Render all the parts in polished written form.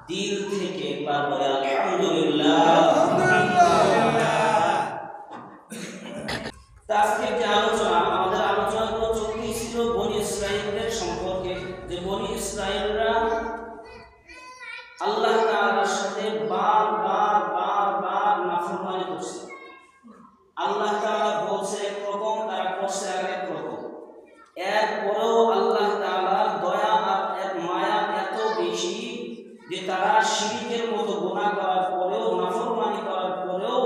দিল থেকে একবার বলে আলহামদুলিল্লাহ। আজকের যে আলোচনা, আমাদের আলোচনাগুলো চলতেছিল বনি ইসরাইলদের সম্পর্কে, যে বনি ইসরাইলরা আল্লাহ তাআলার সাথে বারবার নাফরমানি করছে। আল্লাহ তাআলা বলছে একরকম, তারা করছে আরেক রকম। এরপরেও আল্লাহ তাআলার দয়া আর মায়া এত বেশি যে তারা শিরকের মতো গুনাহ করার পরেও, নাফরমানি করার পরেও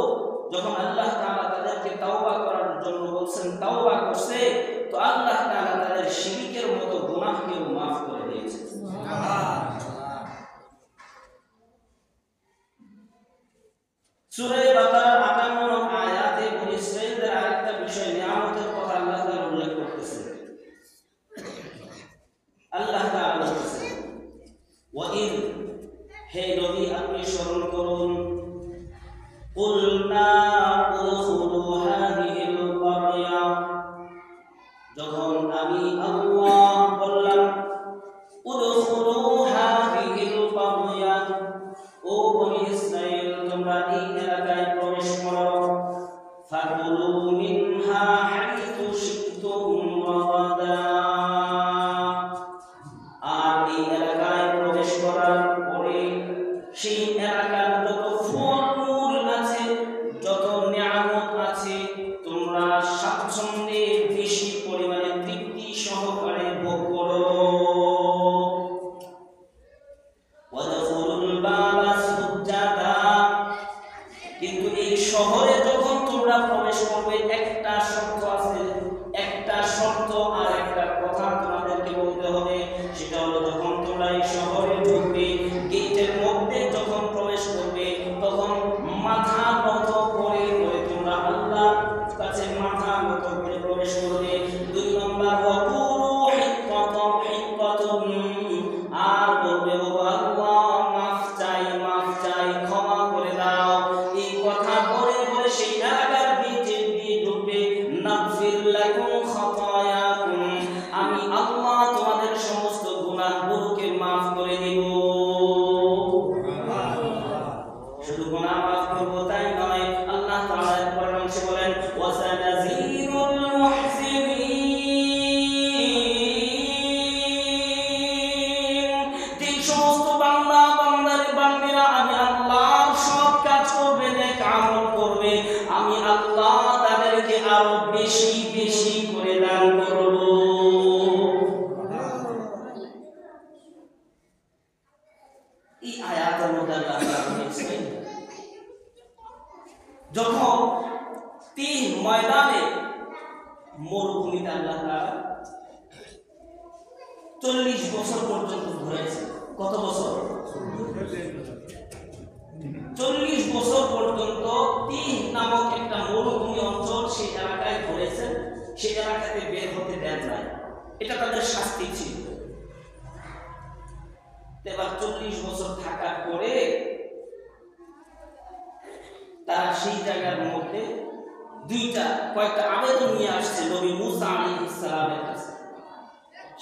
যখন আল্লাহ তাআলা তাদেরকে তাওবা করার জন্য বলছেন, তাওবা করছে, তো আল্লাহ তাআলা তাদের শিরকের মতো গুনাহকেও মাফ করে দিয়েছে। সূরা বাকারার ৫৮ নং আয়াতে বনি ইসরাঈলদের আরেকটা বিষয়, নিয়ামতের কথা আল্লাহ তাআলা উল্লেখ করতেছেন। আল্লাহ তাআলা বলছেন, ওয়াইদ, হে নবী আপনি স্মরণ করুন, কুলনা উদখুলু হাযিহিল ক্বরয়া, যখন আমি আল্লাহ বললাম উদখুলু হাযিহিল ক্বরয়া, ও বনি ইসরাঈল তোমরা এই এলাকায় প্রবেশ করো, ফাকুলু মিনহা হাইতু শি'তুম রাগাদা, আর এই এলাকায় প্রবেশ করার পরে সেই এলাকার যত ফলমূল আছে, যত নিয়ামত আছে, তোমরা স্বাচ্ছন্দ্যে বেশি পরিমাণে তৃপ্তি সহকারে ভোগ করো। কিন্তু এই শহরে যখন তোমরা প্রবেশ করবে, একটা শর্ত আছে, একটা শর্ত আর একটা কথা তোমাদেরকে বলতে হবে। সেটা হলো, যখন তোমরা এই শহরে ঢুকবে, গেটের মধ্যে যখন প্রবেশ করবে, তখন মাথা নত করে তোমরা আল্লাহর কাছে মাথা নত করে প্রবেশ করবে। ২ নম্বর, ওয়াকুলু হিক্কাতুন হিক্কাতুন, আর বলবে ও আল্লাহ মাফ চাই, মাফ চাই, ক্ষমা করে দাও। এই কথা বলে বলে সেই এলাকার ভিতরে দিয়ে ঢুকবে। নাগফির লাকুম খাতায়াকুম, আমি আল্লাহ তোমাদের সমস্ত গুনাহগুলোকে মাফ করে দেব। শুধু গুনাহ মাফ করব তাই নয়, আল্লাহ তাআলা পরের অংশে বলেন, ওয়াসানাজিলুল মুহসিনিন, যে সমস্ত বান্দা বান্দিরা আমি আল্লাহর সৎ কাজ করবে, নেক আমল করবে, আমি আল্লাহ তাদেরকে আরো বেশি বেশি করে দান করব। এই আয়াতের মধ্যে আল্লাহ তাআলা বলেছেন, যখন ৩ ময়দানে মরুভূমিতে আল্লাহ তাআলা ৪০ বছর পর্যন্ত ঘুরেছেন। কত বছর? ৪০ বছর পর্যন্ত ৩ নামক একটা মরুভূমি অঞ্চল, সেই এলাকায় ঘুরেছেন, সেই এলাকাতে বের হতে দেন নাই। এটা তাদের শাস্তি ছিল। এবার ৪০ বছর থাকার পরে তারা সেই জায়গার মধ্যে কয়েকটা আবেদন নিয়ে আসছে নবী মুসা আলাইহিস সালামের কাছে।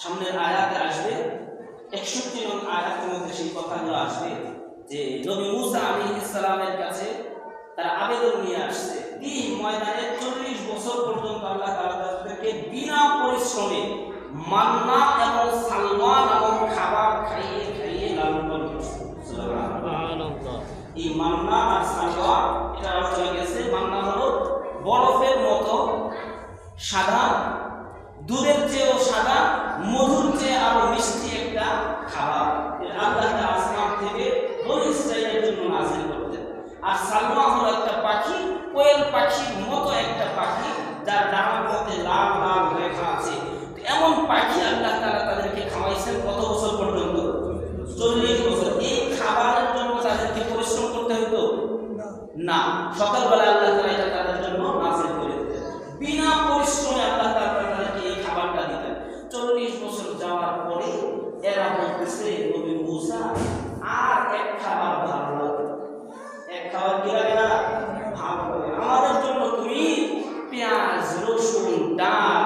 সামনের আয়াতে আসবে, ৬১ নং আয়াতের মধ্যে সেই কথাগুলো আসবে, যে নবী মুসা আলাইহিস সালামের কাছে তারা আবেদন নিয়ে আসছে। এই ময়দানে ৪০ বছর পর্যন্ত আল্লাহ তাআলা তাদেরকে বিনা পরিশ্রমে মান্না এবং সালওয়া নামক খাবার খাইয়ে খাইয়ে লালন পালন করছে। সুবহানাল্লাহ। এই মান্না আর সালওয়া, এটা অর্থ গেছে, মান্না হলো বরফের মতো সাদা, দুধের চেয়েও সাদা, মধুর চেয়ে আরো মিষ্টি একটা খাবার। আল্লাহ তাআলা আসমান থেকে বনি ইসরাঈলের জন্য নাযিল করতেন। আর সালওয়া হলো একটা পাখি, কোয়েল পাখির মতো একটা পাখি, যার ডানার মধ্যে লাল লাল রেখা আছে। এমন পাখি আল্লাহ তাআলা তাদেরকে খাওয়াইছেন কত বছর পর্যন্ত? ৪০ বছর। এই খাবারের জন্য তাদেরকে পরিশ্রম করতে হতো না। সকালবেলা আল্লাহ তাআলা এটা তাদের জন্য নাযিল করে দিতেন, বিনা পরিশ্রমে আল্লাহ তাআলা তাদেরকে এই খাবারটা দিতেন। ৪০ বছর যাওয়ার পরে এরা বলতেছে, নবী মুসা আর এক খাবার ভালো লাগে, এক খাবার কি লাগে না? ভালো লাগে। আমাদের জন্য তুমি পেঁয়াজ, রসুন, ডাল,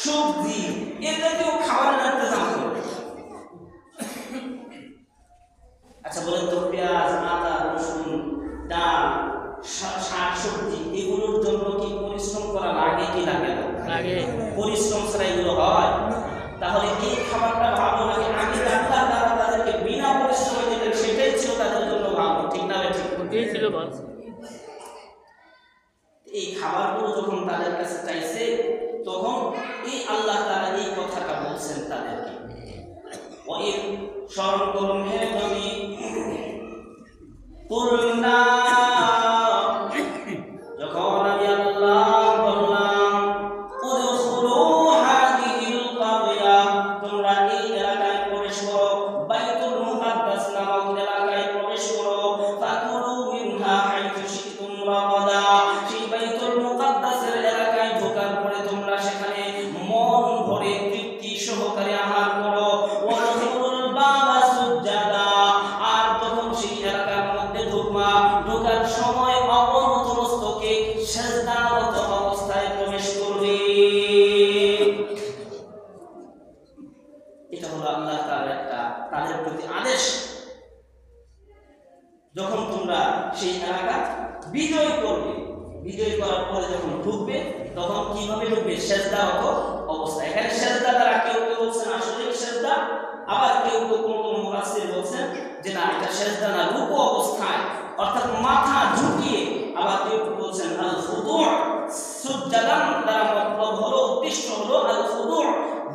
সবজি, এ জাতীয় খাবার রাখতে জানো। আচ্ছা, ওই স্মরণ করুন হে নবী কুলনা যখন আমি আল্লাহ বললাম উদখুলু হাদিহিল কারয়া তোমরা এই এলাকায় প্রবেশ করো বাইতুল মুকাদ্দাস নামক এলাকায় প্রবেশ করো ফাকুলু মিনহা হাইতু শি'তুম রাগাদা সেই বাইতুল মুকাদ্দাসের এলাকায় ঢোকার পরে তোমরা সেখানে মন ভরে তৃপ্তি সহকারে আহার করো ওয়াদখুলুল বাবা সুজ্জাদা আর তখন সেই এলাকার মধ্যে ঢোকার সময় অবনত মস্তকে সিজদারত অবস্থায় প্রবেশ করবে। এটা হলো আল্লাহ তাআলার একটা তাদের প্রতি আদেশ। যখন তোমরা সেই এলাকা বিজয় করবে, বিজয় করার পরে যখন ঢুকবে তখন কিভাবে ঢুকবে? সিজদারত অবস্থা। এখানে সিজদা দ্বারা কেউ কেউ বলছেন আসলে সিজদা, আবার কেউ কেউ কোন মুফাসসির বলছেন যে না এটা সিজদা না, রুকু অবস্থায় অর্থাৎ মাথা ঝুঁকিয়ে। আবার কেউ কেউ বলছেন আল খুদু' সুজদান দ্বারা মতলব হলো উদ্দেশ্য হলো আল খুদু'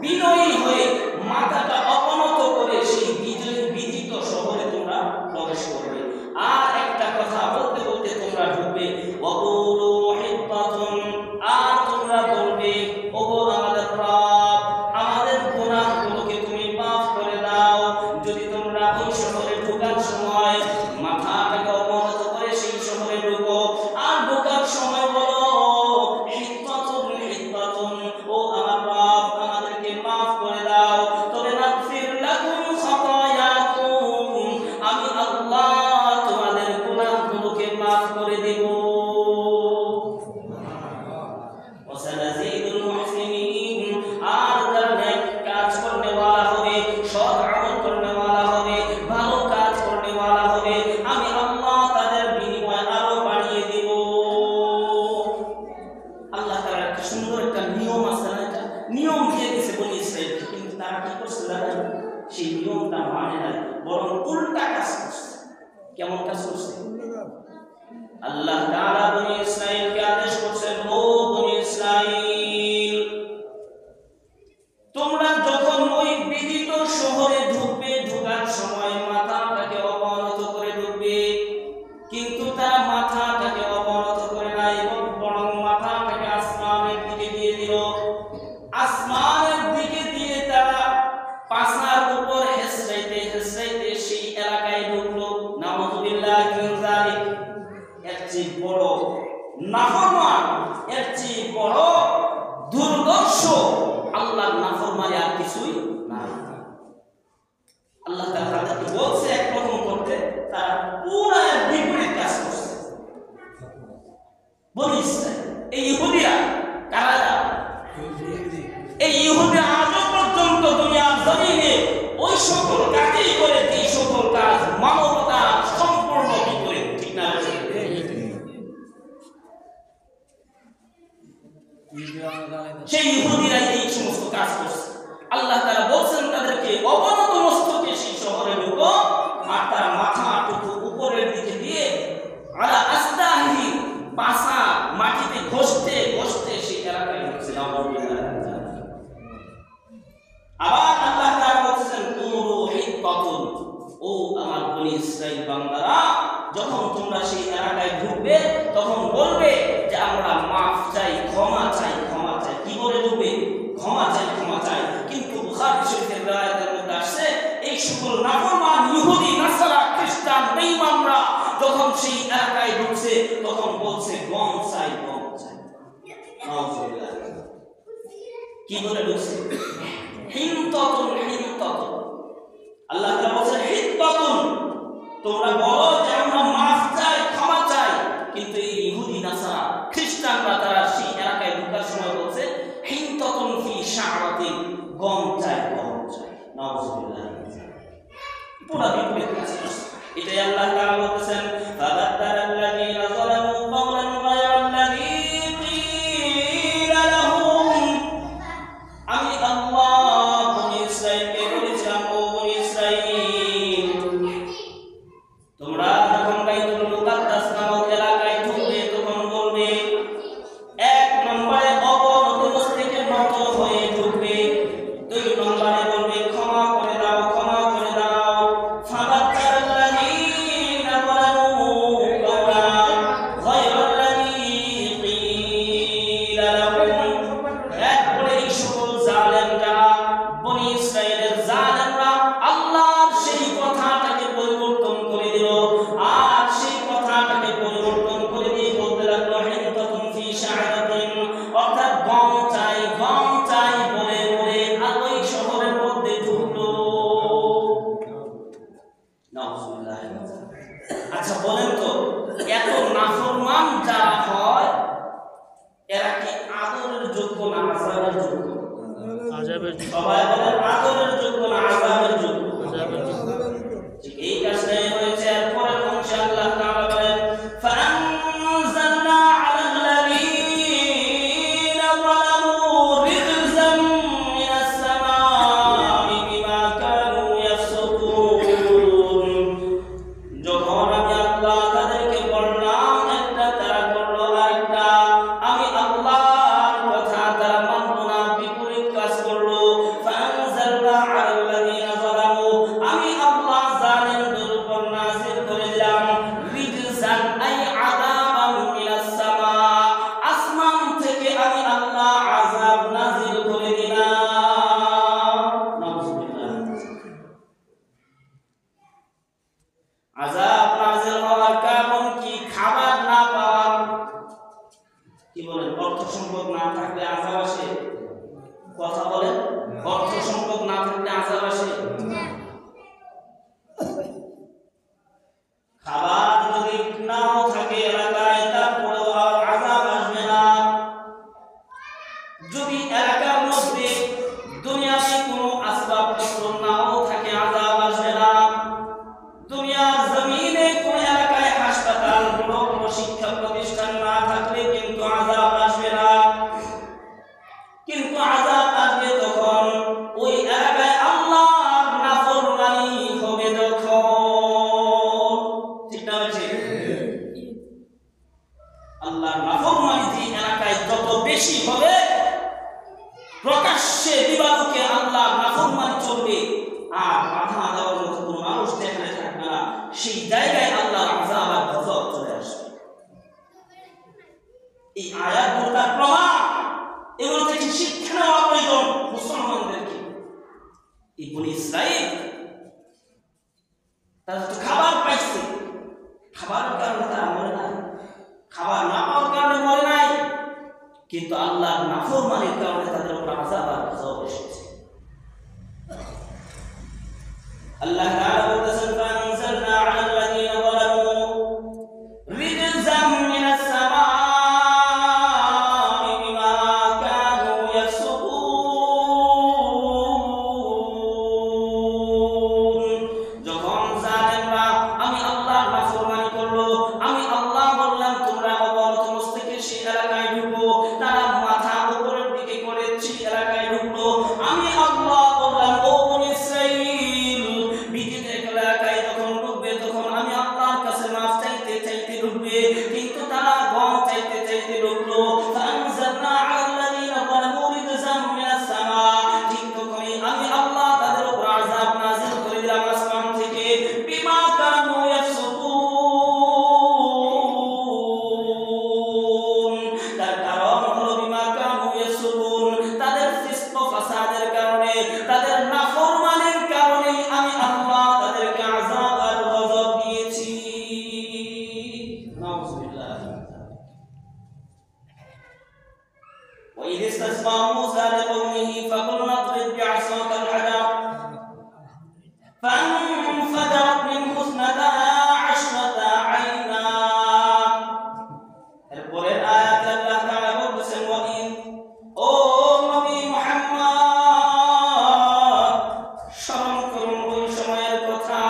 বিনয়ী হয়ে মাথাটা অবনত করে সেই বিজিত শহরে তোমরা প্রবেশ করবে। আর একটা কথা বলতে বলতে তোমরা ঢুকবে ওয়াকুলু হিত্তাতুন আর তোমরা বলবে ওগো আমাদের রব আমাদের গুনাহগুলোকে তুমি মাফ করে দাও। যদি তোমরা ওই শহরে ঢোকার সময় মাথাটাকে অবনত করে সেই শহরে ঢুকো আর ঢোকার সময় বলো হিত্তাতুন হিত্তাতুন ও আমার রব আমাদেরকে মাফ করে দাও, তবে নাগফির লাকুম খাতায়াকুম আমি আল্লাহ তোমাদের গুনাহগুলোকে মাফ করে দেব। ওয়াসানাজিদুল মুহসিনিন আর যারা নেক কাজ করনে ওয়ালা হবে, সৎ আমল করনে ওয়ালা হবে, ভালো কাজ করনে ওয়ালা হবে, আমি আল্লাহ তাদের বিনিময় আরো বাড়িয়ে দেব। আল্লাহ তাআলা একটা সুন্দর একটা নিয়ম আছে না, এটা নিয়ম দিয়ে দিয়েছে বনি ইসরাইলকে, কিন্তু তারা কি করছে জানেন? সেই নিয়মটা মানে না, বরং উল্টা কাজ করছে। কেমন কাজ করছে? আল্লাহ তাআলা বনি ইসরাইলকে আদেশ করছেন ও বনি ইসরাইল তোমরা যখন ওই বিজিত শহরে ঢুকবে ঢোকার সময় মাথাটাকে অবনত করে ঢুকবে, কিন্তু তারা মাথাটাকে অবনত করে নাই বরং মাথাটাকে আসমানের দিকে দিয়ে দিল। আসমানের দিকে দিয়ে তারা পাছার উপর হেসরাইতে হেসরাইতে সেই এলাকায় ঢুকলো। নাউযুবিল্লাহি মিন যালিক। এর চেয়ে বড় নাফরমান, এর চেয়ে বড় দুর্দর্শ আল্লাহর নাফরমানি আর কিছুই নাই। আল্লাহ তাআলা তাদেরকে বলছে একরকম করতে, তারা পুরো বিপরীত কাজ করছে। বনি ইসরাইল এই ইহুদিরা কারা? এই ইহুদিরা আজ পর্যন্ত দুনিয়ার জমিনে ওই সকল কাজই করে এই সকল কাজ মানবতা সম্পূর্ণ বিপরীত, ঠিক না? সেই ইহুদিরা এই সমস্ত কাজ করছে। আল্লাহ তাআলা বলছেন তাদেরকে অবনত মস্তকে সেই শহরে ঢুকো আর তার মাথাটুকু উপরের দিকে দিয়ে আলা আস্তাহি পাছা মাটিতে ঘষতে ঘষতে সেই এলাকায় ঢুকছে। আবার আল্লাহ তাআলা বলছেন কুলু হিত্তাতুন ও আমার বনি ইসরাইল বান্দারা যখন তোমরা সেই এলাকায় ঢুকবে তখন বলবে যে আমরা মাফ চাই, ক্ষমা চাই, ক্ষমা চাই। কি বলে ঢুকবে? ক্ষমা চাই, ক্ষমা চাই। কিন্তু বুখারী শরীফের riwayat-এর মধ্যে আসছে এই সকল নাফরমান ইহুদি নাসারা খ্রিস্টান বেঈমানরা যখন সেই এলাকায় ঢুকছে তখন বলছে গম চাই, গম চাই। নাউযুবিল্লাহ। কি বলে ঢুকছে? হিত্তাতুন হিত্তাতুন। আল্লাহ তাআলা বলেন হিত্তাতুন তোমরা বলো যে আমরা মাফ চাই, ক্ষমা চাই। কিন্তু এই ইহুদি নাসারা খ্রিস্টানরা তারা সেই এলাকায় ঢোকার সময় বলছে হিত্তাতুন ফি শা'রাতিন গম চাই, গম চাই। নাউযুবিল্লাহ। পুরো বিপরীত কাজ করছে। এটাই আল্লাহ তাআলা বলেছেন ফাদাল্লাযীনা যালামু কাওলান গায়রাল্লাযী ক্বিলা লাহুম। আমি আল্লাহ বনি ইসরাইলকে বলেছিলাম ও বনি ইসরাইল তোমরা যখন বাইতুল মুকাদ্দাস নামক এলাকায় ঢুকবে তখন বলবে এক নম্বরে অবনত থেকে নত হয়ে ঢুকবে, দুই নম্বরে বলবে ক্ষমা করে দাও, ক্ষমা জালেমরা আল্লাহর সেই কথাটাকে পরিবর্তন করে দিল, আর সেই কথাটাকে পরিবর্তন করে দিয়ে বলতে লাগলো হিনতাতুন ফি শা'রাতিন, অর্থাৎ গম চাই বলে বলে আর ওই শহরের মধ্যে ঢুকলো। নাউজুবিল্লাহ। আচ্ছা বলেন তো, এত নাফরমান যারা হয় এরা কি আদরের যোগ্য না আযাবের যোগ্য? আযাবের যোগ্য। সবাই বলেন আদরের যোগ্য না আযাবের যোগ্য? আযাবের যোগ্য। ঠিক এই কাজটাই হয়েছে। এরপরের অংশে আল্লাহ তাআলা বলেন ফাআনজালনা আলাল্লাযীনা যালামু রিজজাম মিনাস সামাই বিমা কানু ইয়াফসুকুন। যখন আমি আল্লাহ তাদেরকে বললাম একটা, তারা করলো আরেকটা। আমি আল্লাহর কথা তারা মানল না, বিপরীত কাজ করলো। ফাআনজালনা আলাল্লাযীনা যালামু, আমি আল্লাহ জালিমদের উপর নাযিল করে দিলাম রিজজান আই আযাবান মিনাস সামা, আসমান থেকে আমি আল্লাহ আযাব নাযিল করে দিলাম। নাউজুবিল্লাহ। আযাব নাযিল হওয়ার কারণ কি? খাবার না পাওয়া। কি বলেন, অর্থ সম্পদ না থাকলে আযাব আসে? কথা বলেন, অর্থ সম্পদ না থাকলে আযাব আসে? খাবার যদি নাও থাকে এলাকায়, তারপরেও আযাব আসবে না। যদি এলাকার মধ্যে দুনিয়াতে কোনো আসবাবপত্র নাও থাকে আযাব আসবে না। দুনিয়ার জমিনে কোন এলাকায় হাসপাতাল, বড় বড় শিক্ষা প্রতিষ্ঠান না থাকলে কিন্তু আযাব আসবে না। কিন্তু আযাব আসবে তখন ওই এলাকায় আল্লাহর নাফরমানি হবে যখন। ঠিক না? আল্লাহর নাফরমানি যে এলাকায় যত বেশি হবে, প্রকাশ্যে দিবালোকে আল্লাহর নাফরমানি চলবে, আর বাধা দেওয়ার মতো কোনো মানুষ সেখানে থাকবে না। সেই জায়গায় আল্লাহর আযাব আর গজব চলে আসবে। এই আয়াতগুলোর প্রমাণ, এগুলো থেকে শিক্ষা নেওয়া প্রয়োজন মুসলমানদেরকে। এই বনি ইসরাঈল তারা তো খাবার পাইছে, খাবারের কারণে তারা মরে নাই, খাবার না পাওয়ার কারণে মরে নাই, কিন্তু আল্লাহর নাফরমানির কারণে তাদের উপর আযাব আর গজব এসেছে। আল্লাহ তাআলা বলেছেন ফাআনজালনা আলাল্লাযীনা যালামু রিজজাম মিনাস সামাই বিমা কানু ইয়াফসুকুন। যখন জালেমরা আমি আল্লাহর নাফরমানি করলো, আমি আল্লাহ বললাম তোমরা অবনত মস্তকে সেই এলাকায় ঢুকো, তারা মাথা উপরের দিকে করে সেই এলাকায় ঢুকলো। আমি আল্লাহ বললাম ও বনি ইসরাঈল, বিজিত এলাকায় যখন ঢুকবে তখন আমি আল্লাহর কাছে মাফ চাইতে চাইতে ঢুকবে, কিন্তু তারা গম চাইতে চাইতে ঢুকলো। ফাআনজালনা আলাল্লাযীনা যালামু রিজজাম মিনাস সামা, ঠিক তখনই আমি আল্লাহ তাদের উপর আযাব নাযিল করে দিলাম আসমান থেকে। বিমা কানু ইয়াফসুকুন, তার কারণ হলো বিমা কানু ইয়াফসুকুন, তাদের ফিসক ফাসাদের কারণে, তাদের নাফরমানির কারণে আমি আল্লাহ তাদেরকে আযাব আর গজব দিয়েছি। নাউজুবিল্লাহ। وإذ استسقى موسى لقومه فقلنا اضرب بعصاك الحجر فانفجرت منه اثنتا عشرة عينا। এরপরের আয়াতে আল্লাহ তাআলা বলেছেন ওয়াইন, ও নবী মুহাম্মদ স্মরণ করুন ওই সময়ের কথা।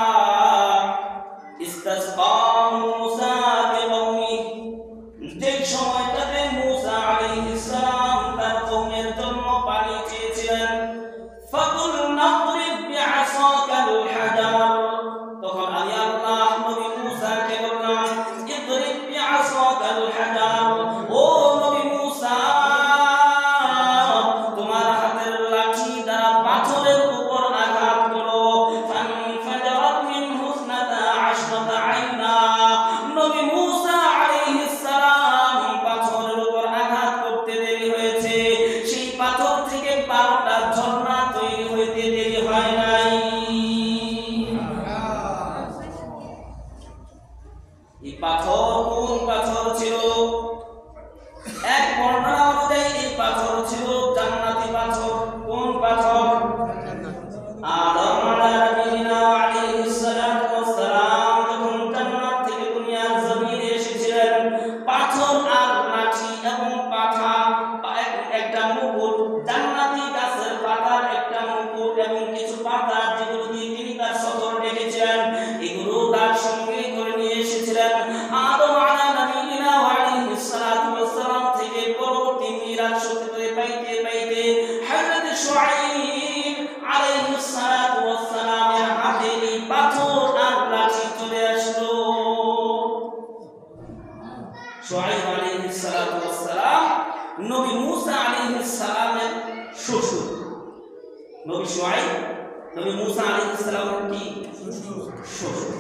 ইস্তাসকা মূসা লিকওমিহি, যেই সময়টাতে মূসা আলাইহিস সালাম তার কওমের জন্য পানি চেয়েছিলেন। ফাকুলনা اضرب بعصاك الحجر, কিছু পাতা যেগুলো দিয়ে তিনি তার সফর ডেকেছিলেন, এগুলো তার সঙ্গে করে নিয়ে এসেছিলেন। আদম আলা নবিয়িনা ওয়া আলাইহিস সালাতু ওয়াস সালাম থেকে পরবর্তী মিরাজ সূত্রে পাইতে পাইতে হযরত শুআইব আলাইহিস সালাতু ওয়াস সালামের হাতে এই পাথর আর লাঠি চলে আসলো। শুআইব আলাইহিস সালাতু ওয়াস সালাম নবী মুসা আলাইহিস সালামের শ্বশুর। নবী শুআইব নবী মুসা আলাইহিস সালামের কি শ্বশুর।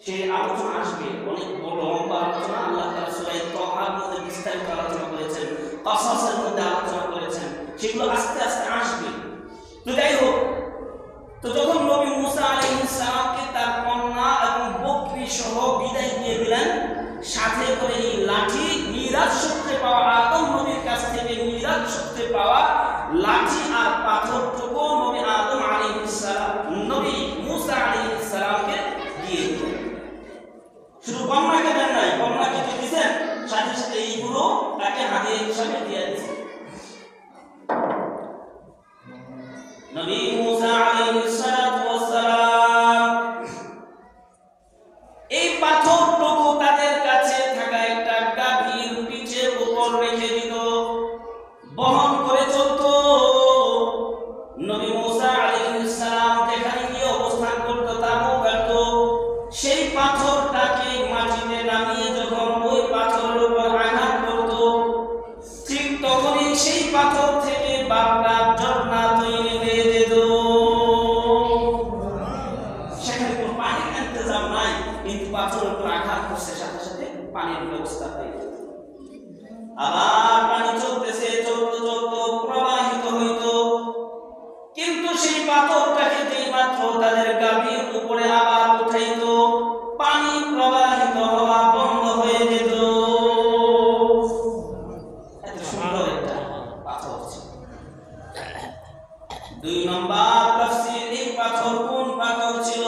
সেই আলোচনা আসবে, অনেক বড় লম্বা আলোচনা। আল্লাহ তাআলা সূরা তাহার মধ্যে বিস্তারিত আলোচনা করেছেন, কাসাসের মধ্যে আলোচনা করেছেন, সেগুলো আস্তে আস্তে আসবে। তো যাই হোক, তো যখন নবী মুসা আলাইহিস সালামকে তার কন্যা এবং বকরি সহ বিদায় দিয়ে দিলেন, সাথে করে এই লাঠি মিরাজ সূত্রে পাওয়া, আদম নবীর কাছ থেকে মিরাজ সূত্রে পাওয়া লাঠি আর পাথরটুকু নবী আদম আলাইহিস সালাম নবী মুসা আলাইহিস সালামকে দিয়ে দিলেন। শুধু কন্যাকে দেন নাই, কন্যাকে তো দিয়েছেন, সাথে সাথে এইগুলো তাকে হাদিয়া হিসাবে দিয়ে দিয়েছেন। নবী মুসা আলাইহিস সালাতু ওয়াস সালাম এই পাথরটুকু তাদের কাছে থাকা একটা গাভীর পিঠের উপর রেখে দিত, বহন করে চলত। নবী মুসা আলাইহিস সালাম যেখানে গিয়ে অবস্থান করত, তাবু গাড়ত, সেই পাথরটাকে মাটিতে নামিয়ে যখন ওই পাথরের উপর আঘাত করত, ঠিক তখনই সেই পাথর থেকে বারটা ঝর্ণা তৈরি হয়ে যেত। সেখানে কোনো পানির ইন্তজাম নাই, কিন্তু পাথরের উপর আঘাত করছে, সাথে সাথে পানির ব্যবস্থা হয়ে যেত। আবার পানি চলতেছে, চলতে চলতে প্রবাহিত হইত, কিন্তু সেই পাথরটাকে যেই মাত্র তাদের গাভীর উপরে আবার উঠাইত, পানি প্রবাহিত হওয়া বন্ধ হয়ে যেত। এত সুন্দর একটা পাথর ছিল। 2 নম্বর তাফসীর, এই পাথর কোন পাথর ছিল?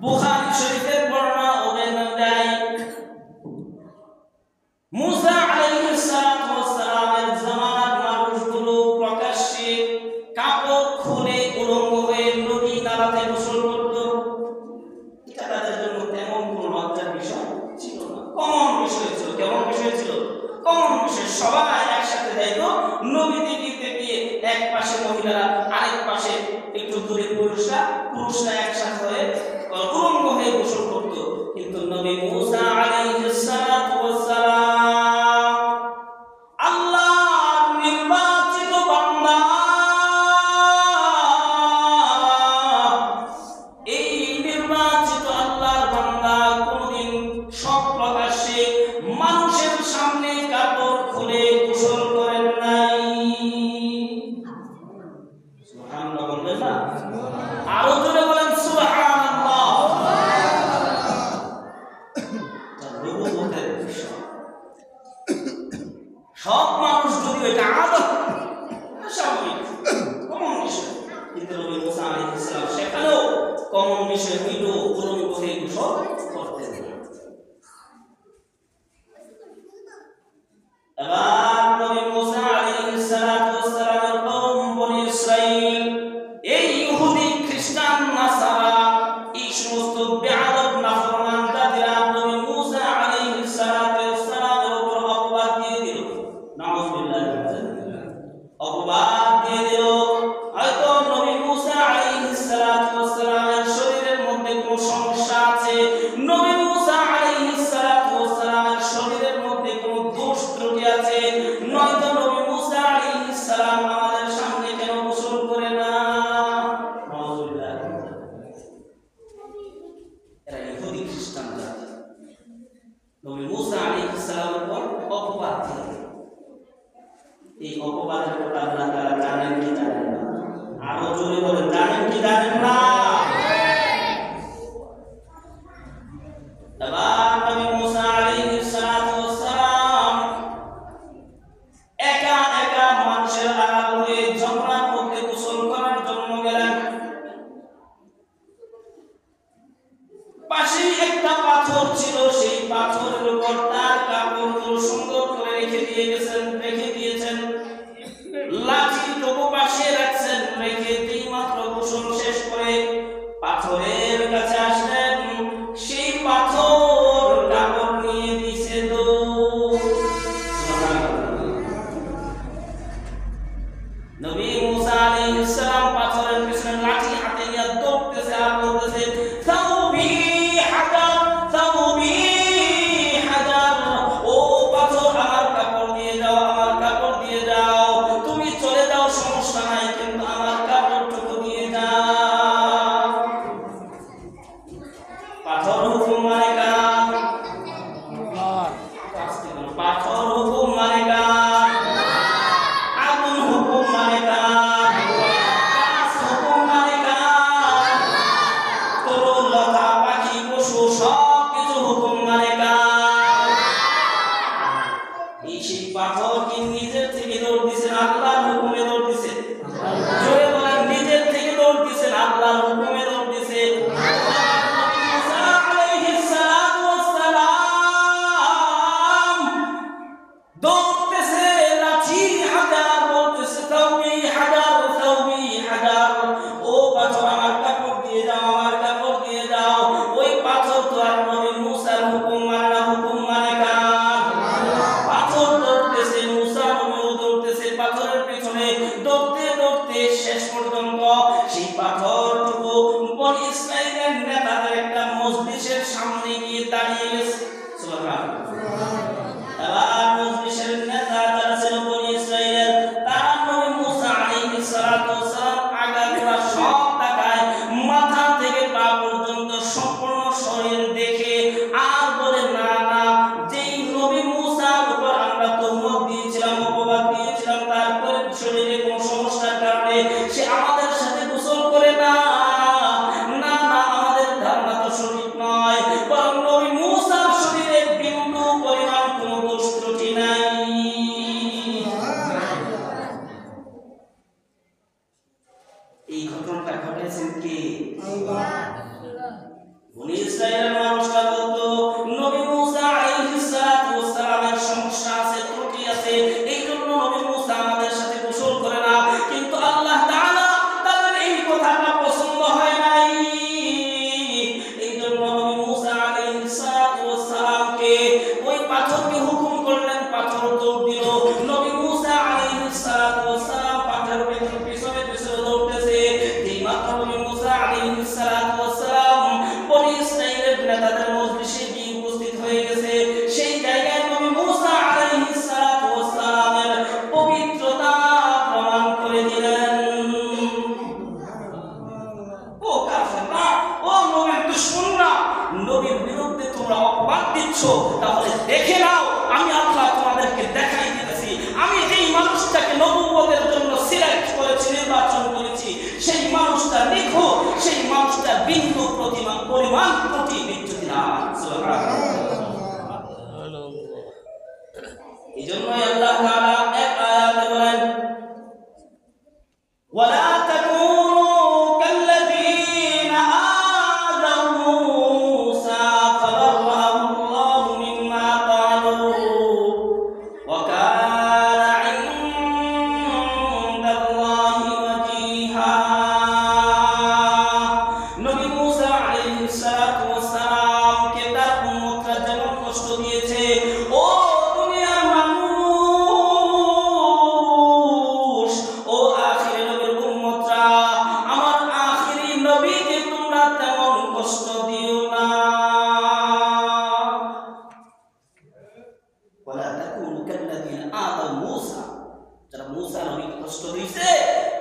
বুখারী শরীফের বর্ণনা অনুযায়ী মুসা আলাইহিস সালাতু ওয়াস সালামের জামানার মানুষগুলো প্রকাশ্যে কাপড় খুলে উলঙ্গ হয়ে নদী নালাতে গোসল করত। এটা তাদের জন্য তেমন কোনো লজ্জার বিষয় ছিল না, কমন বিষয় ছিল। কেমন বিষয় ছিল? কমন বিষয়। সবাই একসাথে যাইতো নদীতে গিয়ে এক পাশে মহিলারা, আরেক পাশে একটু দূরে পুরুষরা একসাথে হয়ে উলঙ্গ হয়ে গোসল করত। কিন্তু নবী মুসা আলাইহিস সালাতু ওয়াস সালাম আল্লাহর নির্বাচিত বান্দা, এই নির্বাচিত আল্লাহর বান্দা কোনদিন সব প্রকাশ্যে মানুষের সামনে কাপড় খুলে গোসল করেন নাই। সুবহানাল্লাহ বলবেন না? আরো জোরে বলেন সুবহানাল্লাহ। সব মানুষ যদি এটা আদত স্বাভাবিক কমন বিষয়, কিন্তু নবী মুসা আলাইহিস সালাম সেখানেও কমন বিষয় হইল উলঙ্গ হয়ে গোসল করতেন। এবার নবী মুসা আলাইহিস সালাতু ওয়াস সালামের কওম বনি ইসরাঈল, এই ইহুদি খ্রিস্টান নাসারা, এই সমস্ত বেয়াদব নাফরমান জাতিরা নবী মুসা আলাইহিস সালাতু ওয়াস সালামের উপর অপবাদ দিয়ে দিল। নাউযুবিল্লাহি মিন যালিক। অপবাদ দিয়ে দিল হয়তো নবী মুসা আলাইহিস সালাতু ওয়াস সালামের শরীরের মধ্যে কোনো সমস্যা আছে, নবী মুসা আলাইহিস সালাতু ওয়াস সালামের শরীরের মধ্যে কোনো দোষ ত্রুটি আছে, নয়তো নবী মুসা আলাইহিস সালাম আমাদের সামনে কেন গোসল করে না। নাউযুবিল্লাহি মিন যালিক। এরা ইহুদি খ্রিস্টান জাতি নবী মুসা আলাইহিস সালামের উপর অপবাদ দিল। এই অপবাদের কথা আল্লাহ তাআলা জানেন কি জানেন না? আরো জোরে বলেন, জানেন কি জানেন না? এবার নবী মুসা আলাইহিস সালাতু ওয়াস সালাম একা একা মানুষের আড়াল নবী মুসা আলাইহিস সালাম পাথরের পিছনে লাঠি হাতে নিয়ে দৌড়তেছে আর বলতেছে সাউবি হাজার সাউবি হাজার, ও পাথর আমার কাপড় দিয়ে যাও, আমার কাপড় দিয়ে যাও, তুমি চলে যাও সমস্যা নাই, কিন্তু আমার কাপড়টুকু দিয়ে যাও। পাথর হুকুম মানে কার? পাথর হুকুম মানে কার? আগুন হুকুম মানে কার? গাছ হুকুম মানে কার? তরু লতা পাখি পশু সব কিছু হুকুম মানে কার? এই সেই পাথর কি নিজের থেকে দৌড় দিছেন আল্লাহর হুকুমে দৌড় দিছে? জোরে বলেন, নিজের থেকে দৌড় দিছেন আল্লাহর হুকুমে দৌড় দিছে? দৌড়তেছে লাঠি হাজার, বলতেছে সাউবি হাজার সাউবি হাজার, ও পাথর আমার কাপড় দিয়ে যাও, আমার কাপড় দিয়ে যাও। ওই পাথর তো আর নবী মুসার হুকুম মানে না, হুকুম মানে কার? পাথর দৌড়তেছে, মুসা নবীও দৌড়তেছে পাথরের পিছনে, দৌড়তে দৌড়তে শেষ পর্যন্ত সেই পাথরটুকু বনি ইসরাইলের নেতাদের একটা মজলিসের সামনে গিয়ে দাঁড়িয়ে গেছে। সুবহানাল্লাহ। এবার মজলিসের নেতা যারা ছিল বনি ইসরাইলের, তারা নবী মুসা আলাইহিস সালাতু ওয়াস সালাম আগাগোড়া সব তাকায়, মাথা থেকে পা পর্যন্ত সম্পূর্ণ শরীর দেখে আর বলে না না, যেই নবী মুসার উপর আমরা তহমত দিয়েছিলাম, অপবাদ দিয়েছিলাম, তারপরে শরীরে কোনো সমস্যার কারণে সে আমাদের সাথে গোসল করে না, না না, আমাদের ধারণা তো সঠিক নয়, বরং নবী মুসার শরীরে বিন্দু পরিমাণ কোনো দোষ ত্রুটি নাই। এই ঘটনাটা ঘটেছেন কে? আল্লাহ। বনি ইসরাইলের মানুষরা বলতো নবী মুসা আলাইহিস সালাতু ওয়াস সালামের সমস্যা আছে, ত্রুটি আছে, এই জন্য নবী মুসা আমাদের সাথে গোসল করে না, কিন্তু আল্লাহ তাআলা তাদের এই কথাটা পছন্দ হয় নাই। এই জন্য নবী মুসা আলাইহিস সালাতু ওয়াস সালামকে ওই পাথরকে হুকুম করলেন, পাথর দৌড় দিল। নবী মুসা আলাইহিস সালাতু ওয়াস সালাম পাথরের পিছনে পিছনে দৌড়তেছে। যেই মাত্র নবী মুসা আলাইহিস সালাতু ওয়াস সালাম বনি ইসরাইলের নেতাদের মজলিসে গিয়ে উপস্থিত হয়ে গেছে, সেই জায়গায় নবী মুসা আলাইহিস সালাতু ওয়াস সালামের পবিত্রতা প্রমাণ করে দিলেন। ও কাফেররা, ও নবীর দুশমনরা, নবীর বিরুদ্ধে তোমরা অপবাদ দিচ্ছ, তাহলে দেখে নাও আমি আল্লাহ তোমাদেরকে দেখাই দিতেছি, আমি যেই মানুষটাকে নবুয়তের জন্য সিলেক্ট করেছি, নির্বাচন করেছি, সেই মানুষটা নিখুঁত, সেই মানুষটা বিন্দু পরিমাণ ত্রুটি বিচ্যুতি না। এই জন্যই আল্লাহ তাআলা এক আয়াতে বলেন ওয়ালা তাকুনু কাল্লাযীনা আযাউ মূসা ফাবাররাহু আল্লাহু মিম্মা ক্বালু ওয়া কানা ইনদাল্লাহি ওয়াজীহা। নবী মুসা আলাইহিস সালাতু ওয়াস সালামকে তার উম্মতরা যেমন কষ্ট দিয়েছে, ও দুনিয়ার মানুষ, ও আখিরি নবীর উম্মতরা, আমার আখিরি নবীকে তোমরা তেমন কষ্ট দিও না। ওয়ালা তাকুনু কাল্লাযীনা আযাউ মূসা, যারা মূসা নবীকে কষ্ট দিয়েছে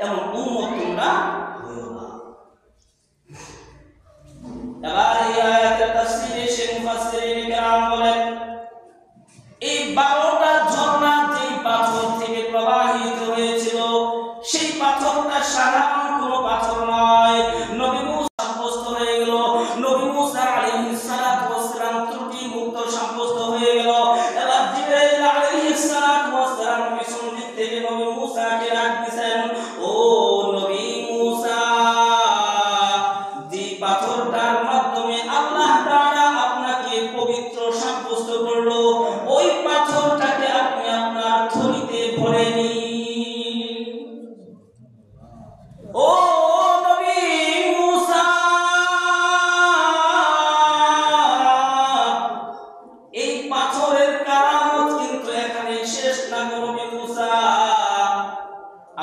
এমন উম্মত তোমরা হইও না। এবার এই আয়াতের তাফসীরে শেখ মুফাসসিরিন কেরাম বলেন, এই 12টা ঝর্ণা যেই পাথর থেকে প্রবাহিত হয়েছিল, সেই পাথরটা সাধারণ কোনো পাথর নয়। নবী মুসা সাব্যস্ত হয়ে গেল, নবী মুসা আলাইহিস সালাতু ওয়াস সালাম ত্রুটি মুক্ত সাব্যস্ত হয়ে গেল। এবার জিবরাইল আলাইহিস সালাতু ওয়াস সালাম পিছন দিক থেকে নবী মুসাকে ডাক দিয়েছেন, ও নবী মুসা, যে পাথরটার মাধ্যমে আল্লাহ তাআলা আপনাকে পবিত্র সাব্যস্ত করলো, ওই পাথরটাকে আপনি আপনার থলিতে ভরে নিন। ও নবী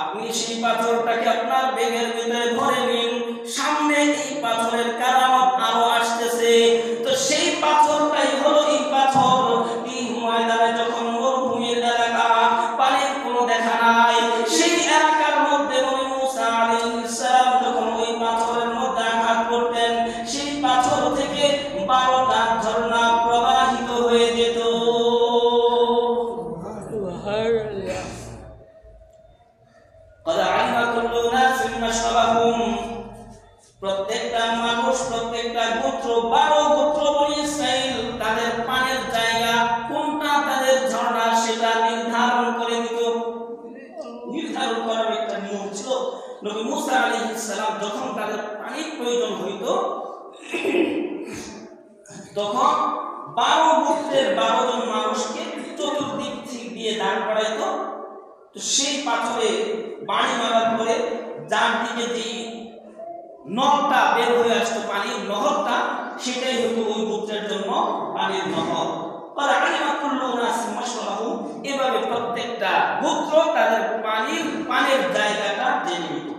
আপনি সেই পাথরটাকে আপনার ব্যাগের ভিতরে ভরে নিন, সামনে এই পাথরের কারামত আরো আসতেছে। তো সেই পাথরটাই হলো এই পাথর। এই ময়দানে যখন মরুভূমির এলাকা, পানির কোনো দেখা নাই, সেই এলাকার মধ্যে নবী মুসা আলাইহিস সালাম যখন ওই পাথরের মধ্যে আঘাত করতেন, সেই পাথর থেকে 12টা ঝর্ণা প্রবাহিত হয়ে যেত। প্রত্যেকটা মানুষ, প্রত্যেকটা গোত্র, 12 গোত্র বনি ইসরাইল, তাদের পানির জায়গা কোনটা, তাদের ঝর্ণা, সেটা নির্ধারণ করে দিত। নির্ধারণ করার একটা নিয়ম ছিল। নবী মুসা আলাইহিস সালাম যখন তাদের পানির প্রয়োজন হইতো, তখন 12 গোত্রের 12 জন মানুষকে চতুর্দিক দিয়ে দাঁড় করাইতো। তো সেই পাথরে বাড়ি মারার পরে যার দিকে যে নলটা বের হয়ে আসতো, পানির নহরটা, সেটাই হতো ওই গোত্রের জন্য পানির নহর। এভাবে প্রত্যেকটা গোত্র তাদের পানির জায়গাটা জেনে নিত।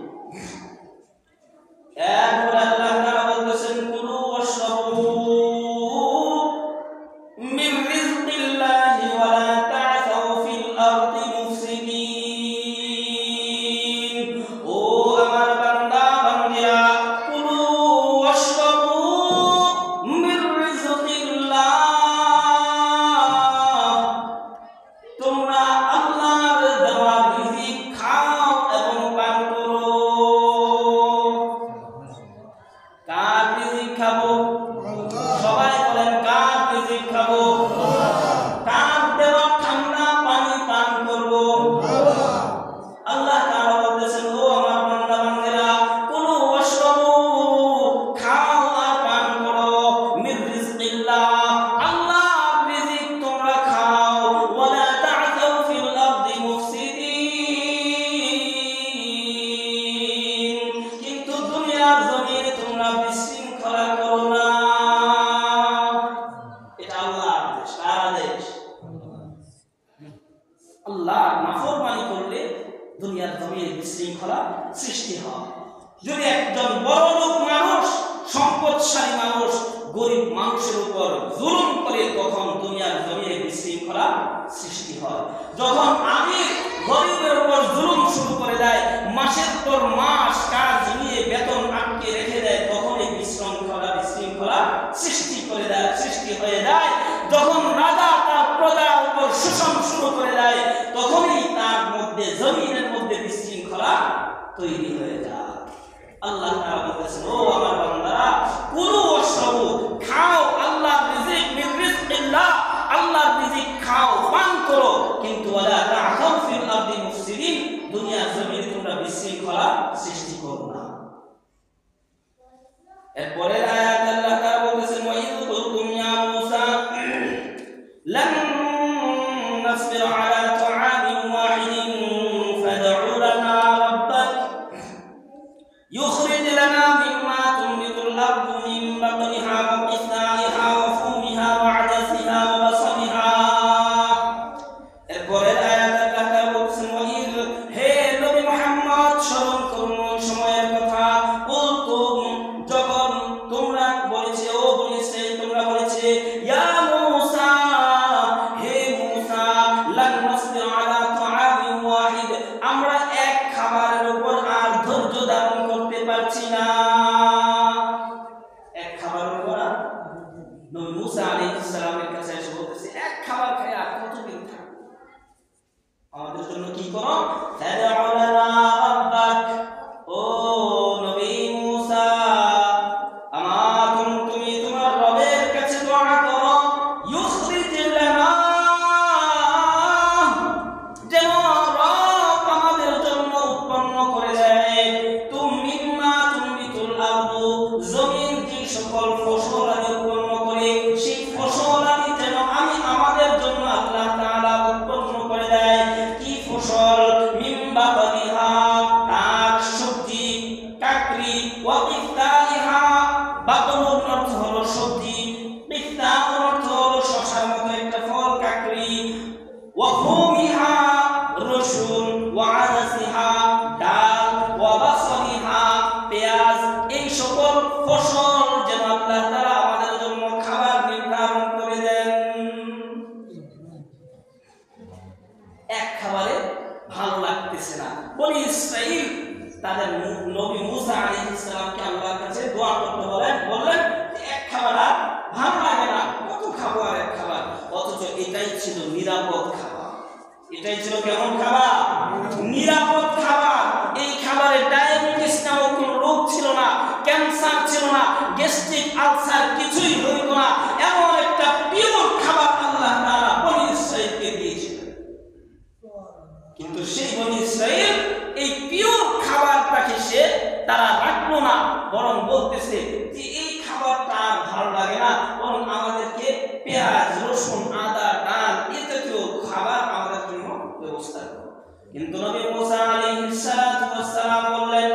এরপর আল্লাহ তাআলা বলতেছেন, কুলু ওয়াশরাবু মির রিজকিল্লাহি ওয়া লা তা'সাউ ফিল আরদি মুফসিদিন। ও আমার বান্দা বান্দিরা, কুলু ওয়াশরাবু মির রিজকিল্লাহ, তোমরা আল্লাহর দেওয়া রিজিক খাও এবং পান করো। কার রিজিক খাবো? সবাই বলেন, কার রিজিক খাবো? কার দেওয়া ঠান্ডা পানি পান করবো? আল্লাহ তাআলা বলতেছেন, ও আমার বান্দা বান্দিরা, কুলু ওয়াশরাবু, খাও আর পান করো, মির রিজকিল্লাহ, আল্লাহর রিজিক তোমরা খাও, ওয়া লা তা'সাউ ফিল আরদি মুফসিদিন, কিন্তু দুনিয়ার জমিনে তোমরা বিশৃঙ্খলা করো না। এটা আল্লাহর আদেশ। কার আদেশ? আল্লাহর নাফরমানি করলে দুনিয়ার জমিনে বিশৃঙ্খলা সৃষ্টি হয়। যদি একজন বড়লোক মানুষ, সম্পদশালী মানুষ গরিব মানুষের উপর জুলুম করে, তখন দুনিয়ার জমিনে বিশৃঙ্খলা সৃষ্টি হয়। যখন আমির গরিবের উপর জুলুম শুরু করে দেয়, মাসের পর মাস কাজ নিয়ে বেতন আটকে রেখে দেয়, তখনই বিশৃঙ্খলা সৃষ্টি হয়ে যায়। যখন রাজা তার প্রজার উপর শোষণ শুরু করে দেয়, তখনই তার মধ্যে, জমিনের মধ্যে বিশৃঙ্খলা তৈরি হয়ে যায়। আল্লাহ তাআলা বলেছেন, ও আমার বান্দারা, কুলু ওয়াশরাবু, খাও, আল্লাহর রিজিক, মির রিজকিল্লাহ, আল্লাহর রিজিক খাও, পান করো, কিন্তু ওয়ালা তা'সাউ ফিল আরদি মুফসিদিন, দুনিয়ার জমিনে তোমরা বিশৃঙ্খলা সৃষ্টি করো না। এরপরের আয়াত আল্লাহ তাআলা বলেছেন, ওয়া ইয কুলতুম ইয়া মূসা লান নাসবির আলা তা'আমিন ওয়াহিদিন ফাদ'উ লানা রাব্বাক يخرج لنا مما تنبت الأرض من بقلها وقثائها وفومها وعدسها وبصلها। এরপরের আয়াতে আল্লাহ বলেছেন, ওয়াইদ, হে নবী মুহাম্মদ, স্মরণ করুন সময়ের কথা, বলতুম, যখন তোমরা বলেছে, ও বলেছে, তোমরা বলেছে, ইয়া মূসা, হে মূসা, লান নাসবির আলা তা'আমিন ওয়াহিদ, আমরা এক খাবারের উপর আর ধৈর্য ধারণ করতে পারছি না। এক খাবারের উপর নবী মুসা আলাইহিস সালামের কাছে এসে বলতেছে, এক খাবার খেয়ে আর কতদিন থাকবো? আমাদের জন্য কি করো? ফাদ'উ লানা রাব্বাক, ইসরাইল তাদের নবী মুসা আলাইহিস সালামকে আল্লাহর কাছে দোয়া করতে বললেন এক খাবার আর ভালো লাগে না, কত খাবো আর এক খাবার। অথচ এটাই ছিল নিরাপদ খাবার। এটাই ছিল কেমন খাবার? নিরাপদ খাবার। এই খাবারে ডায়াবেটিস নামক কোনো রোগ ছিল না, ক্যান্সার ছিল না, গ্যাস্ট্রিক আলসার কিছুই হইতো না। এমন একটা পিওর খাবার আল্লাহ তাআলা বনী ইসরাইলকে দিয়েছিলেন। কিন্তু সেই বনী ইসরাইল এই পিওর খাবারটাকে তারা রাখলো না, বরং বলতেছে যে এই খাবারটা ভালো লাগে না, বরং আমাদেরকে পেঁয়াজ, রসুন, আদা, ডাল এ জাতীয় খাবার আমাদের জন্য ব্যবস্থা করো। কিন্তু নবী মুসা আলাইহিস সালাতু ওয়াস সালাম বললেন,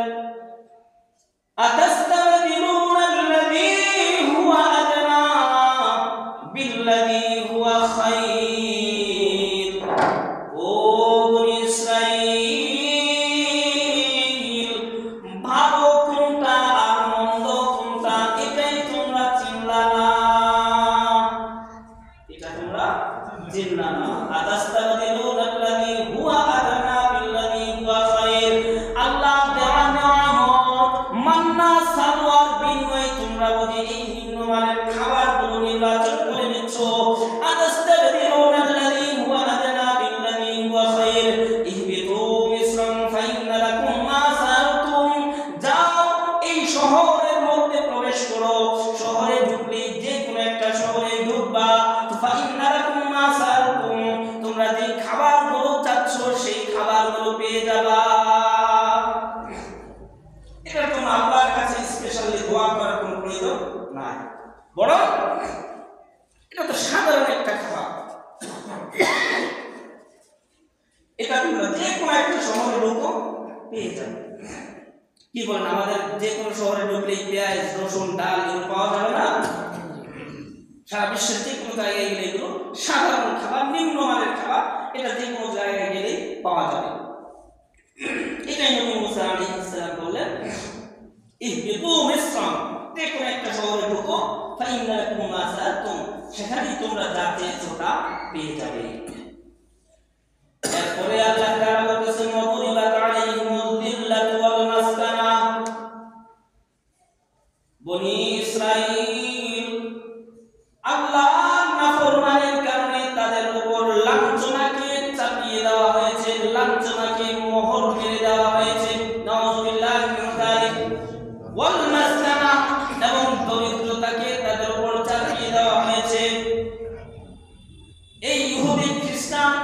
আতাস্তাবদিলুনা আল্লাযী হুয়া আদনা বিল্লাযী হুয়া খায়র। ও বনী ইসরাইল, ভালো কোনটা আর মন্দ কোনটা এটাই তোমরা চিনলা না, এটা তোমরা চিনলা না। আতাস্তাবদিলুনা আল্লাযী হুয়া আদনা বিল্লাযী হুয়া খায়র। আল্লাহ দেওয়া নিয়ামত মান্না সালোয়ার বিনিময়ে তোমরা বুঝি এই নিম্নমানের খাবারগুলো নির্বাচন করে নিচ্ছ। আতাস্তাবদিলুনা আল্লাযী হুয়া আদনা বিল্লাযী হুয়া খায়র। ইহবিতু মিসরান ফাইন্না লাকুম মা সাআলতুম। যাও এই শহরের মধ্যে প্রবেশ করো। শহরে ঢুকলে যে কোনো একটা শহরে ঢুকবা, ফাইন্না লাকুম মা সাআলতুম, তোমরা যে খাবারগুলো চাচ্ছ সেই খাবারগুলো পেয়ে যাবা। এটা তো আল্লাহর কাছে স্পেশালি দোয়া করার কোনো প্রয়োজন নাই, বরং এটা তো সাধারণ একটা খাবার। এটা তোমরা যে কোনো একটা শহরে ঢুকো পেয়ে যাবে। কি বলেন, আমাদের যে কোনো শহরে ঢুকলে পেঁয়াজ, রসুন, ডাল এগুলো পাওয়া যাবে না? সারা বিশ্বের যে কোনো জায়গায় গেলে এগুলো সাধারণ খাবার, নিম্নমানের খাবার, এটা যে কোনো জায়গায় গেলেই পাওয়া যাবে। এটাই নবী মুসা আলাইহিস সালাম বললেন, ইহবিতু মিসরান, যে কোনো একটা শহরে ঢুকো, ফাইন্না লাকুম মা সাআলতুম, সেখানেই তোমরা যা চেয়েছো তা পেয়ে যাবে। এরপরে আল্লাহ তাআলা বলেছেন, ওয়াদরিবাত আলাইহিমুয যিল্লাতু ওয়াল মাসকানা। বনী ইসরাইল আল্লাহর নাফরমানির কারণে তাদের উপর লাঞ্ছনাকে চাপিয়ে দেওয়া হয়েছে, লাঞ্ছনাকে মোহর মেরে দেওয়া হয়েছে। নাউযুবিল্লাহি মিন যালিক। ওয়াল মাসকানা, এবং দরিদ্রতাকে তাদের উপর চাপিয়ে দেওয়া হয়েছে। এই ইহুদি খ্রিস্টান,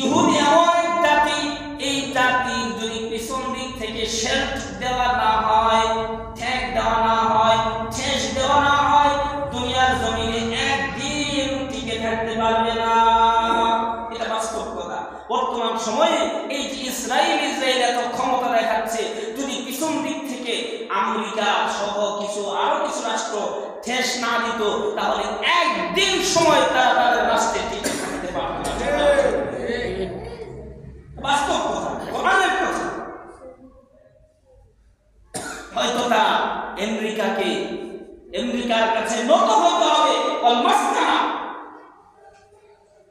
ইহুদি এমন এক জাতি, এই জাতির যদি পিছন দিক থেকে শেল্ট দেওয়া না হয়, ঠেক দেওয়া না হয়, ঠেস দেওয়া না হয়, দুনিয়ার জমিনে একদিন টিকে থাকতে পারবে না। এটা বাস্তব কথা। বর্তমান সময়ে এই যে ইসরায়েল এত ক্ষমতা দেখাচ্ছে, যদি পিছন দিক থেকে আমেরিকা সহ আরো কিছু রাষ্ট্র ঠেস না দিত, তাহলে একদিন সময় তারা তাদের রাষ্ট্রে টিকে থাকতে পারবে না। বাস্তব কথা, কোরআনের কথা। হয়তো তা আমেরিকার কাছে নত হতে হবে,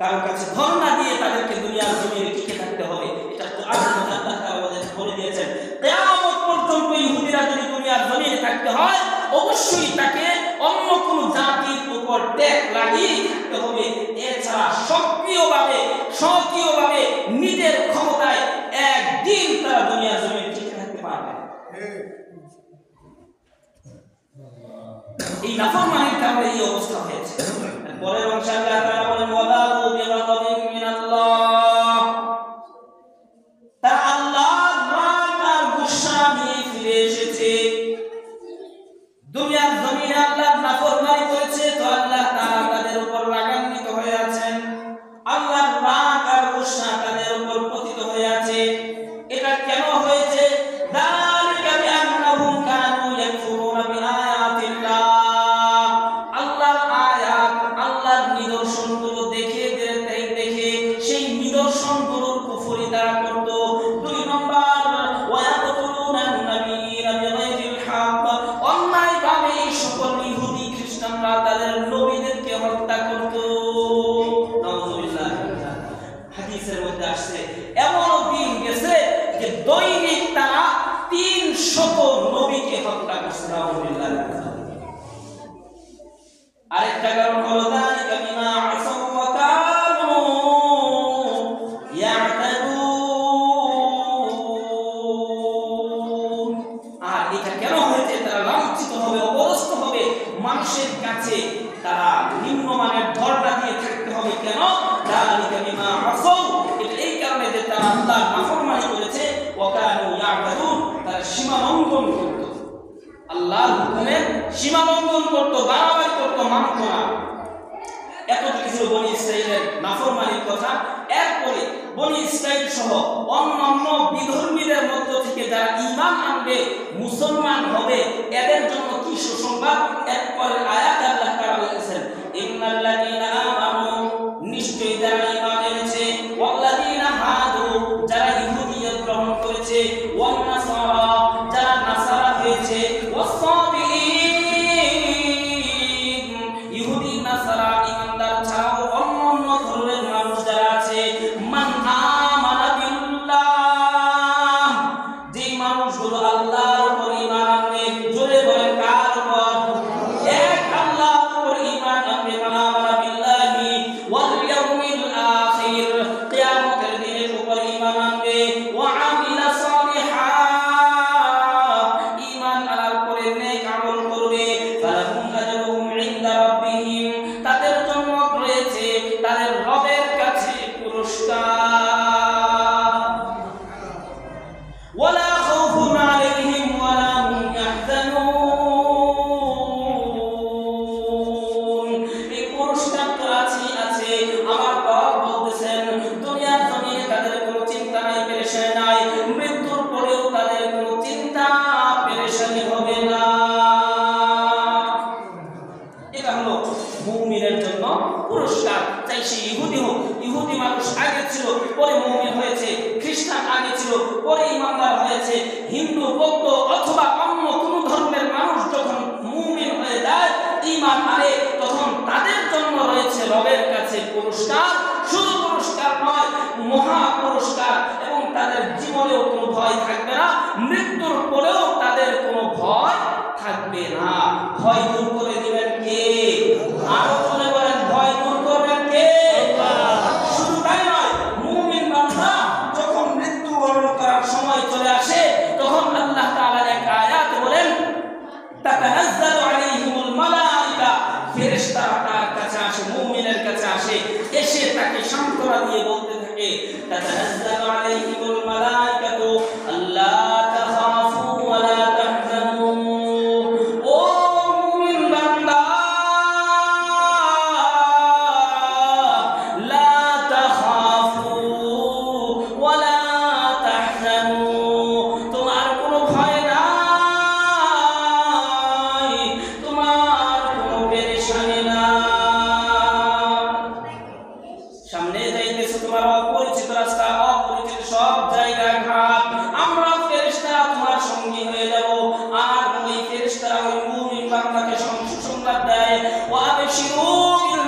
তার কাছে ধর্ণা দিয়ে তাদেরকে দুনিয়ার জমিনে টিকে থাকতে হবে। এটা তো আল্লাহ তাআলা বলে দিয়েছেন, কিয়ামত পর্যন্ত ইহুদিরা যদি দুনিয়ার জমিনে থাকতে হয়, অবশ্যই তাকে অন্য কোন জাতির উপর ট্যাগ লাগিয়ে থাকতে হবে। এছাড়া সক্রিয়ভাবে নিজের ক্ষমতায় একদিন তারা দুনিয়ার জমিনে টিকে থাকতে পারবে। এই নাফরমানির কারণে এই অবস্থা হয়েছে। পরের অংশে আল্লাহ তাআলা বলেন, ওয়াদাউ বিগাদাবিন মিনাল্লাহ, তারা আল্লাহর রাগ আর গুসা নিয়ে ফিরে এসেছে। দুনিয়ার জমিনে আল্লাহর নাফরমানি করেছে, তো আল্লাহ তাআলা তাদের উপর রাগান্বিত হয়ে আছেন। আল্লাহর রাগ আর গুসা তাদের উপর পতিত হয়ে আছে। এটা কেন হয়েছে? যালিকা বিআন্নাহুম কানু ইয়াকফুরুনা বিআয়াতিল্লাহ। আল্লাহর আয়াত, আল্লাহর নিদর্শনগুলো দেখে শত নবীকে হত্যা করছে। নাউযুবিল্লাহ। আরেকটা কারণ হলো যালিকা বিমা আসাউ ওয়া কানু ইয়াতাদুন। আর এটা কেন হয়েছে? তারা লাঞ্ছিত হবে, অপদস্থ হবে, মানুষের কাছে তারা নিম্নমানের ধর্ণা দিয়ে থাকতে হবে। কেন? যালিকা বিমা আসাউ, এটা এই কারণে যে তারা আল্লাহর নাফরমানি করেছে, ওয়া কানু ইয়াতাদুন, তারা সীমা লঙ্ঘন করত, আল্লাহর হুকুমের সীমা লঙ্ঘন করত, বাড়াবাড়ি করত, মানত না। এত কিছু বনি ইসরাইলের নাফরমানির কথা। এরপরে বনি ইসরাইল সহ অন্যান্য বিধর্মীদের মধ্য থেকে যারা ঈমান আনবে, মুসলমান হবে, এদের জন্য কি সুসংবাদ? এরপরে আয়াত আল্লাহ তাআলা বলেছেন, ইন্নাল্লাযীনা আমানু, নিশ্চয়ই যারা ঈমান এনেছে, ওয়াল্লাযীনা হাদু, যারা ইহুদিয়ত গ্রহণ করেছে, ওয়ান নাসারা, যারা নাসারা হয়েছে, ওয়াস-সাবিঈন, ইহুদি নাসারা ঈমানদার ছাড়াও অন্যান্য ধর্মের মানুষ যারা আছে, মান আমানা বিল্লাহ, যে মানুষগুলো আল্লাহর উপর ঈমান আনবে, জোরে বলেন কার উপর? এক আল্লাহর উপর ঈমান আনবে। মান আমানা বিল্লাহি ওয়াল ইয়াউমিল আখির, কিয়ামতের দিনের উপর ঈমান আনবে। ওয়া আমিলা সালিহাত, ঈমান আনার পরে নেক আমল করবে। ফালাহুম আজরুহুম ইনদা রাব্বিহিম, তাদের জন্য রয়েছে তাদের রবের কাছে পুরস্কার। ওয়ালা খাউফুন আলাইহিম ওয়ালা হুম ইয়াহজানুন, এই পুরস্কার তো আছে। আমার রব বলতেছেন, দুনিয়ার জমিনে তাদের কোনো চিন্তা নাই, পেরেশানি নাই, মৃত্যুর পরেও তাদের কোনো চিন্তা পেরেশানি হবে না। এটা হলো মুমিনের জন্য পুরস্কার। তাই সে ইহুদি হোক, ইহুদি মানুষ আগে ছিল পরে মুমিন হয়েছে, খ্রিস্টান আগে ছিল পরে ঈমানদার হয়েছে, হিন্দু বৌদ্ধ অথবা অন্য কোন ধর্মের মানুষ যখন মুমিন হয়ে যায়, ঈমান আনে, তখন তাদের জন্য রয়েছে রবের কাছে পুরস্কার। শুধু পুরস্কার নয়, মহা পুরস্কার। এবং তাদের জীবনেও কোনো ভয় থাকবে না, মৃত্যুর পরেও তাদের কোনো ভয় থাকবে না। ভয় দূর করে দিবেন কে? আরো বলে বলেন, ভয় দূর করবেন কে? শুধু তাই নয়, মুমিন বান্দা যখন মৃত্যুবরণ করার সময় চলে আসে, তখন আল্লাহ তাআলা এক আয়াত বলেন, তাতানাজ্জালু আলাইহিমুল মালায়েকা, ফেরেশতারা তার কাছে আসে, মুমিনের কাছে আসে, এসে তাকে সান্ত্বনা দিয়ে বলতে থাকে, তাতানাজ্জালু আলাইহিমুল মালায়েকাতু আল্লা তাখাফু ওয়া লা তাহজানু। ও মুমিন বান্দা, লা তাখাফু ওয়া লা তাহজানু, তোমার কোনো ভয় নাই, তোমার কোনো পেরেশানি নাই। সামনে যাইতেছে তোমার অপরিচিত রাস্তা, অপরিচিত সব জায়গা ঘাট, আমরা ফেরেশতারা তোমার সঙ্গী হয়ে যাব। আর ওই ফেরেশতারা ওই মুমিন বান্দাকে সুসংবাদ দেয়, ওয়া আবশিরু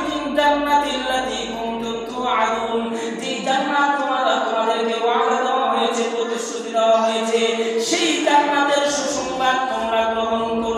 বিল জান্নাতিল্লাতী কুনতুম তুআদুন, যে জান্নাত তোমাদেরকে ওয়াদা দেওয়া হয়েছে, প্রতিশ্রুতি দেওয়া হয়েছে, সেই জান্নাতের সুসংবাদ তোমরা গ্রহণ করো।